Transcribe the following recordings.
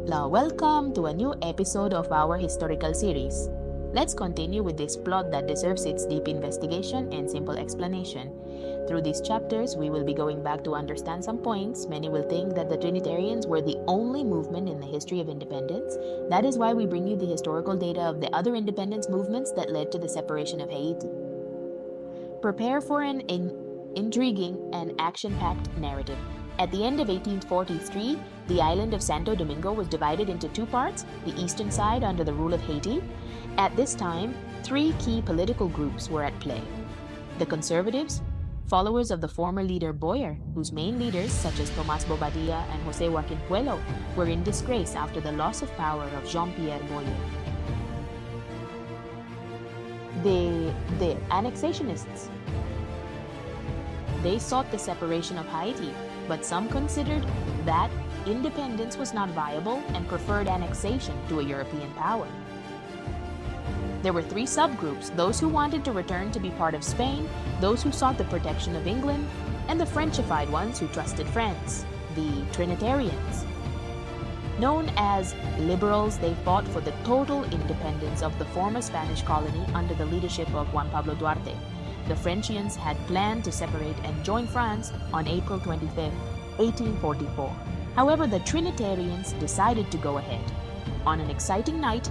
Welcome to a new episode of our historical series. Let's continue with this plot that deserves its deep investigation and simple explanation. Through these chapters, we will be going back to understand some points. Many will think that the Trinitarians were the only movement in the history of independence. That is why we bring you the historical data of the other independence movements that led to the separation of Haiti. Prepare for an intriguing and action-packed narrative. At the end of 1843, the island of Santo Domingo was divided into two parts, the eastern side under the rule of Haiti. At this time, three key political groups were at play. The conservatives, followers of the former leader Boyer, whose main leaders such as Tomás Bobadilla and José Joaquín Puello were in disgrace after the loss of power of Jean-Pierre Boyer. The annexationists. They sought the separation of Haiti, but some considered that independence was not viable and preferred annexation to a European power. There were three subgroups: those who wanted to return to be part of Spain, those who sought the protection of England, and the Frenchified ones who trusted France, the Trinitarians. Known as liberals, they fought for the total independence of the former Spanish colony under the leadership of Juan Duarte. The Frenchians had planned to separate and join France on April 25, 1844. However, the Trinitarians decided to go ahead. On an exciting night,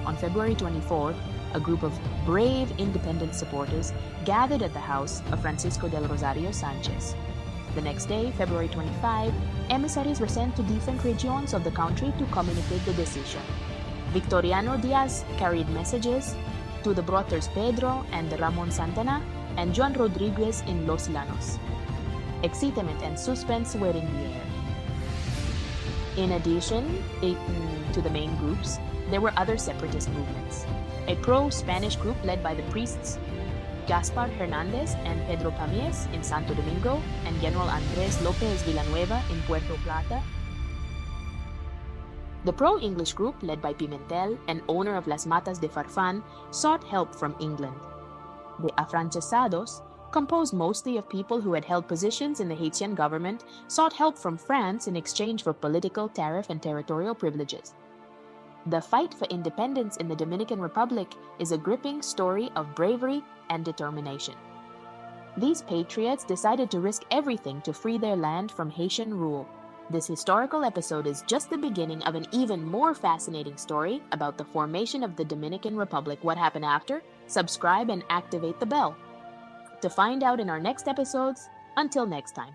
on February 24th, a group of brave independent supporters gathered at the house of Francisco del Rosario Sánchez. The next day, February 25, emissaries were sent to different regions of the country to communicate the decision. Victoriano Diaz carried messages to the brothers Pedro and Ramon Santana and Juan Rodriguez in Los Llanos. Excitement and suspense were in the air. In addition to the main groups, there were other separatist movements. A pro-Spanish group led by the priests Gaspar Hernandez and Pedro Pamies in Santo Domingo and General Andres Lopez Villanueva in Puerto Plata. The pro-English group, led by Pimentel, an owner of Las Matas de Farfán, sought help from England. The afrancesados, composed mostly of people who had held positions in the Haitian government, sought help from France in exchange for political, tariff, and territorial privileges. The fight for independence in the Dominican Republic is a gripping story of bravery and determination. These patriots decided to risk everything to free their land from Haitian rule. This historical episode is just the beginning of an even more fascinating story about the formation of the Dominican Republic. What happened after? Subscribe and activate the bell to find out in our next episodes. Until next time.